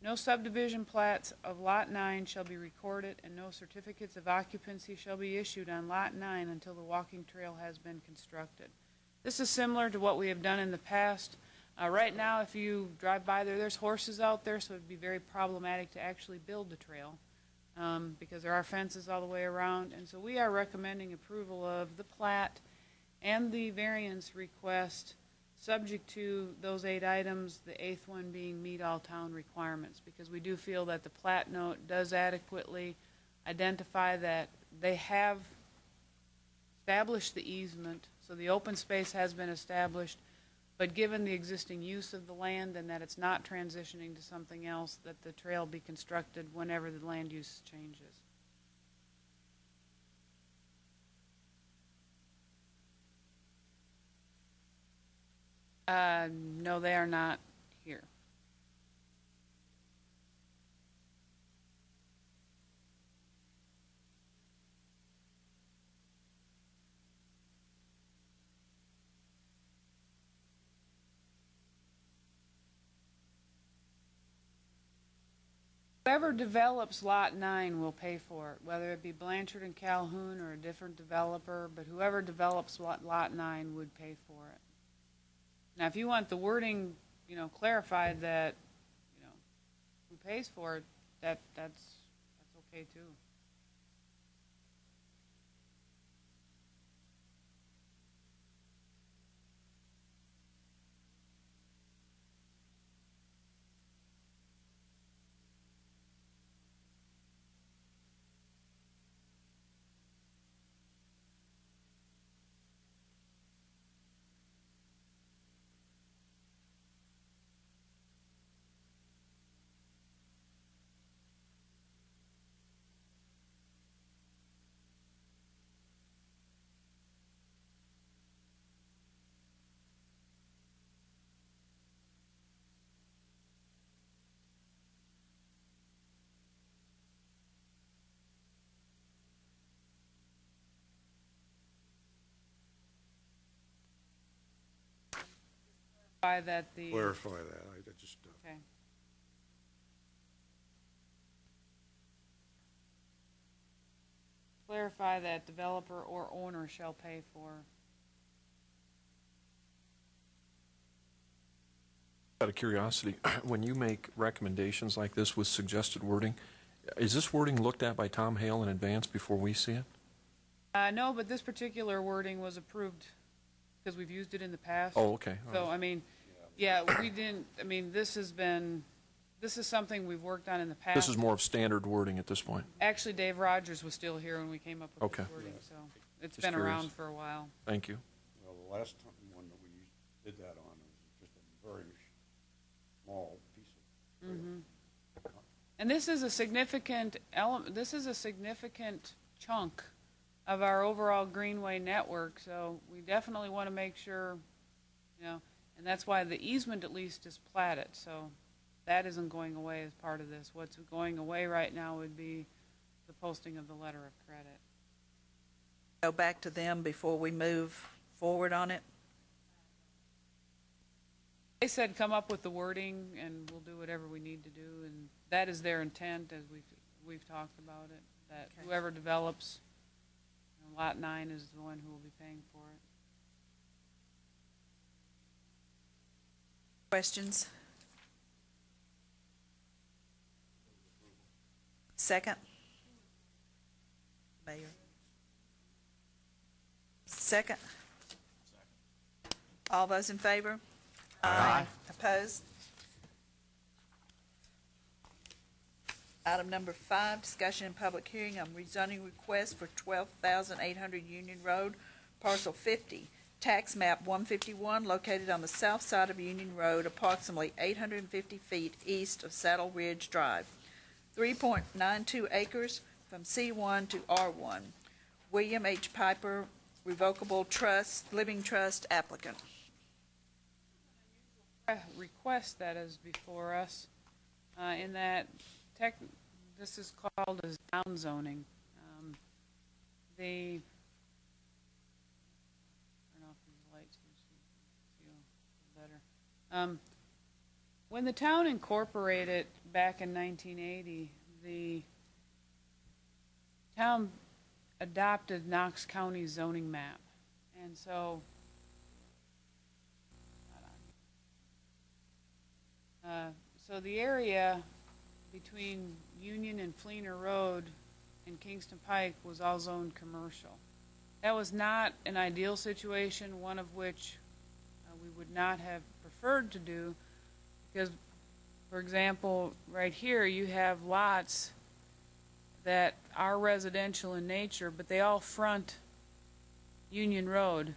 No subdivision plats of Lot 9 shall be recorded, and no certificates of occupancy shall be issued on Lot 9 until the walking trail has been constructed. This is similar to what we have done in the past. Right now, if you drive by there, there's horses out there, so it would be very problematic to actually build the trail because there are fences all the way around. And so we are recommending approval of the plat and the variance request subject to those 8 items, the 8th one being meet all town requirements, because we do feel that the plat note does adequately identify that they have established the easement, so the open space has been established, but given the existing use of the land and that it's not transitioning to something else, that the trail be constructed whenever the land use changes. No, they are not here. Whoever develops Lot 9 will pay for it, whether it be Blanchard and Calhoun or a different developer, but whoever develops Lot 9 would pay for it. Now, if you want the wording, clarified that, who pays for it, that's okay too. That the clarify that. I just okay. Clarify that developer or owner shall pay for. Out of curiosity, when you make recommendations like this with suggested wording, is this wording looked at by Tom Hale in advance before we see it? No, but this particular wording was approved because we've used it in the past. Oh, okay. So, I mean, yeah, we didn't, I mean, this is something we've worked on in the past. This is more of standard wording at this point. Actually, Dave Rogers was still here when we came up with this wording, so it's been around for a while. Thank you. Well, the last time one that we did that on was just a very small piece of And this is a significant element, this is a significant chunk of our overall greenway network, so we definitely want to make sure, and that's why the easement at least is platted, so that isn't going away as part of this. What's going away right now would be the posting of the letter of credit. Go back to them before we move forward on it? They said come up with the wording and we'll do whatever we need to do, and that is their intent as we've talked about it, that whoever develops Lot 9 is the one who will be paying for it. Questions? Second? Mayor? Second? All those in favor? Aye. Opposed? Item number 5, discussion and public hearing on rezoning request for 12,800 Union Road, parcel 50, tax map 151, located on the south side of Union Road, approximately 850 feet east of Saddle Ridge Drive. 3.92 acres from C1 to R1. William H. Piper, Revocable Trust, Living Trust applicant. Request that is before us, in that this is called as down zoning. I don't know if these lights will see better. When the town incorporated back in 1980, the town adopted Knox County's zoning map. And so, so the area between Union and Fleener Road and Kingston Pike was all zoned commercial. That was not an ideal situation, one of which we would not have preferred to do, because, for example, right here you have lots that are residential in nature, but they all front Union Road.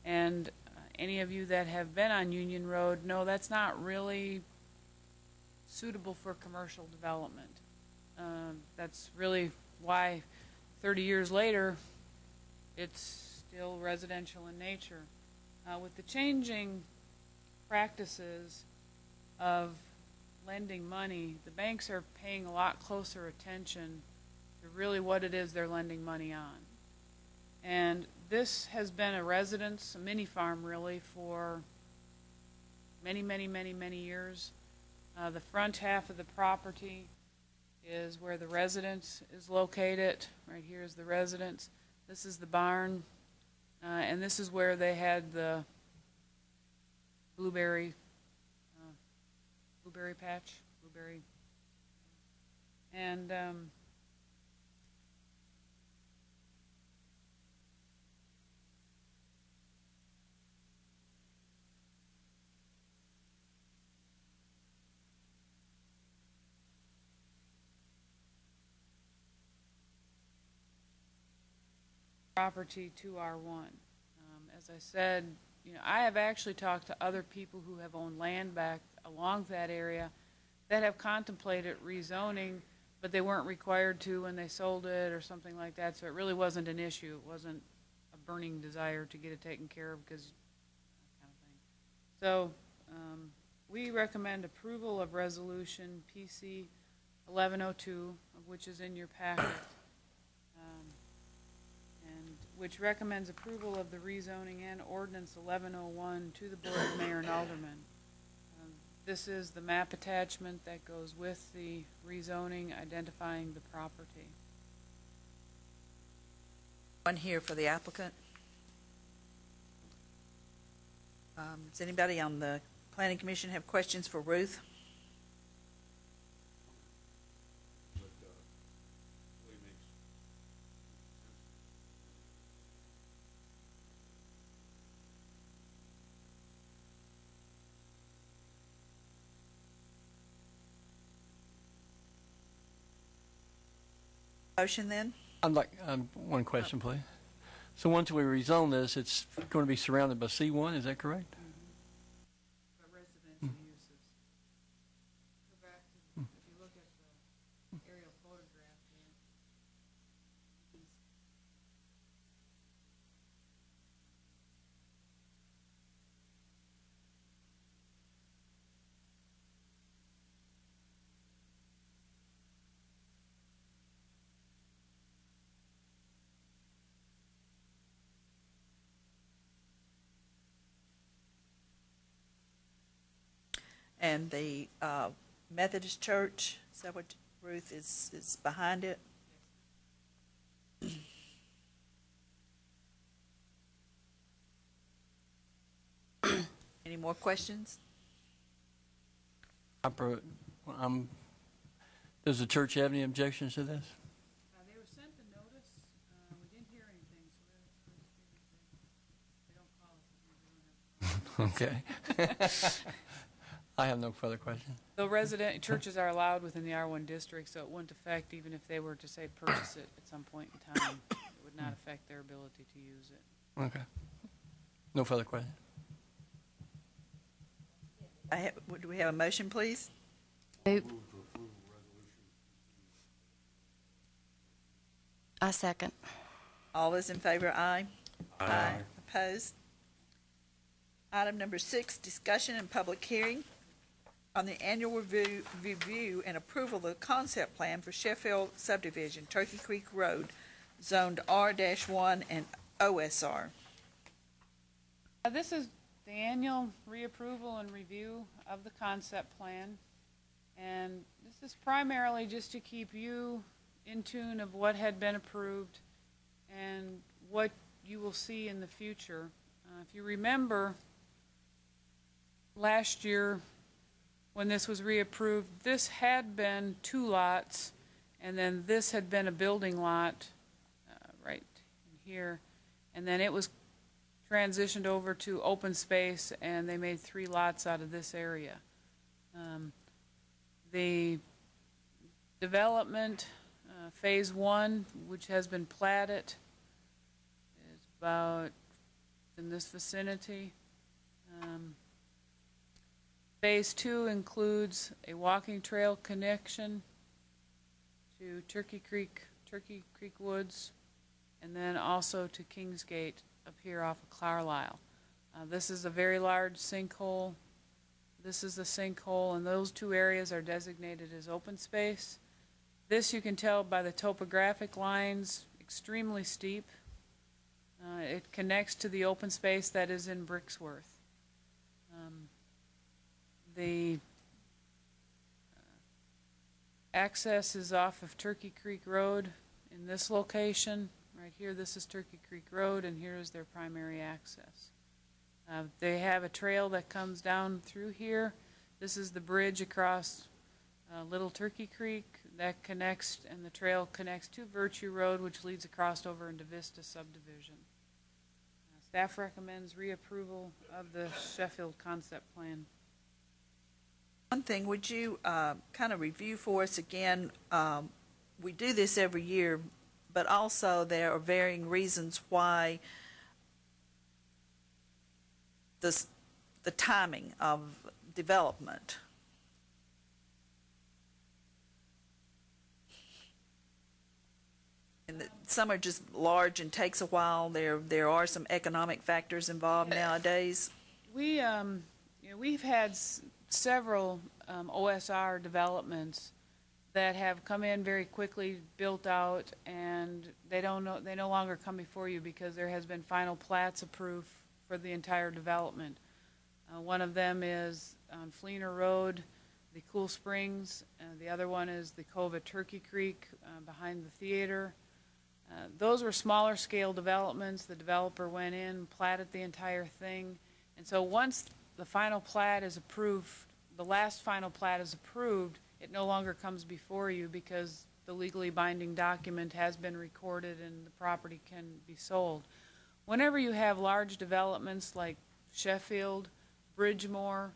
And any of you that have been on Union Road know that's not really suitable for commercial development. That's really why 30 years later it's still residential in nature. With the changing practices of lending money, the banks are paying a lot closer attention to really what it is they're lending money on. And this has been a residence, a mini farm really, for many, many, many, many years. The front half of the property is where the residence is located. Right here is the residence. This is the barn. And this is where they had the blueberry patch, and property to R1. As I said, I have actually talked to other people who have owned land back along that area that have contemplated rezoning, but they weren't required to when they sold it or something like that, so it really wasn't an issue. It wasn't a burning desire to get it taken care of, because that kind of thing. So we recommend approval of resolution PC 1102, which is in your packet, and which recommends approval of the rezoning and ordinance 1101 to the Board of Mayor and Aldermen. This is the map attachment that goes with the rezoning, identifying the property. One here for the applicant. Does anybody on the Planning Commission have questions for Ruth? Really makes sense. Motion then? I'd like one question, please. So once we rezone this, it's going to be surrounded by C1, is that correct? For residential uses. Go back to, if you look at the aerial photograph here. And the Methodist Church, is that what Ruth is behind it? Any more questions? Does the church have any objections to this? They were sent the notice. We didn't hear anything, so they don't call us. Okay. I have no further questions. The resident churches are allowed within the R1 district, so it wouldn't affect, even if they were to say purchase it at some point in time, it would not affect their ability to use it. Okay. No further questions. Do we have a motion, please? Move to approve resolution. I second. All those in favor, aye. Aye. Opposed? Item number 6, discussion and public hearing on the annual review and approval of the concept plan for Sheffield subdivision, Turkey Creek Road, zoned R-1 and OSR. This is the annual reapproval and review of the concept plan. And this is primarily just to keep you in tune of what had been approved and what you will see in the future. If you remember, last year when this was reapproved, this had been 2 lots, and then this had been a building lot right in here, and then it was transitioned over to open space, and they made 3 lots out of this area. The development, phase 1, which has been platted, is about in this vicinity. Phase 2 includes a walking trail connection to Turkey Creek Woods, and then also to Kingsgate up here off of Carlisle. This is a very large sinkhole. This is the sinkhole, and those 2 areas are designated as open space. This you can tell by the topographic lines, extremely steep. It connects to the open space that is in Brixworth. The access is off of Turkey Creek Road in this location. Right here, this is Turkey Creek Road, and here is their primary access. They have a trail that comes down through here. This is the bridge across Little Turkey Creek that connects, and the trail connects to Virtue Road, which leads across over into Vista subdivision. Staff recommends reapproval of the Sheffield concept plan. One thing, would you kind of review for us again? We do this every year, but also there are varying reasons why the timing of development. And some are just large and takes a while. There are some economic factors involved nowadays. We've had several OSR developments that have come in very quickly, built out, and they no longer come before you because there has been final plats approved for the entire development. One of them is on Fleener Road, the Cool Springs. The other one is the Cove at Turkey Creek behind the theater. Those were smaller scale developments. The developer went in, platted the entire thing, and so once the final plat is approved, the last final plat is approved, it no longer comes before you because the legally binding document has been recorded and the property can be sold. Whenever you have large developments like Sheffield, Bridgemore,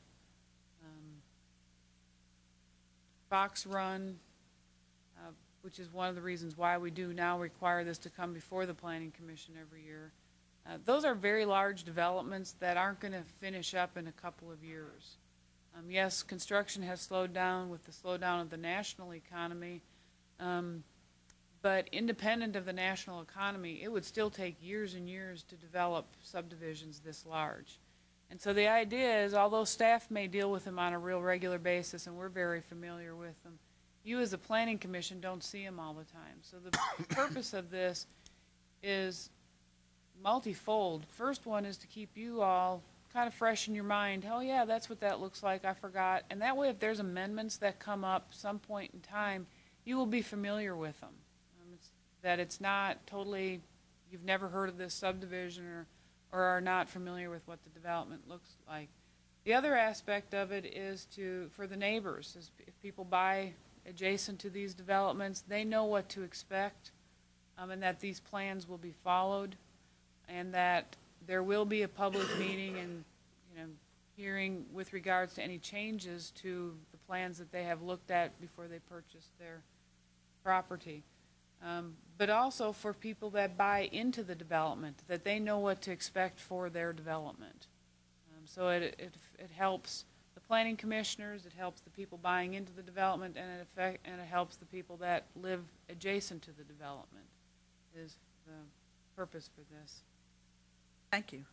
Fox Run, which is one of the reasons why we do now require this to come before the Planning Commission every year. Those are very large developments that aren't going to finish up in a couple of years. Yes, construction has slowed down with the slowdown of the national economy, but independent of the national economy, it would still take years and years to develop subdivisions this large. And so the idea is, although staff may deal with them on a real regular basis, and we're very familiar with them, you as a planning commission don't see them all the time. So the purpose of this is multifold. First one is to keep you all kind of fresh in your mind. Oh yeah, that's what that looks like, I forgot. And that way, if there's amendments that come up some point in time, you will be familiar with them. It's not totally, you've never heard of this subdivision or are not familiar with what the development looks like. The other aspect of it is for the neighbors. If people buy adjacent to these developments, they know what to expect, and that these plans will be followed, and that there will be a public meeting and hearing with regards to any changes to the plans that they have looked at before they purchase their property. But also for people that buy into the development, that they know what to expect for their development. So it helps the planning commissioners, it helps the people buying into the development, and it helps the people that live adjacent to the development is the purpose for this. Thank you.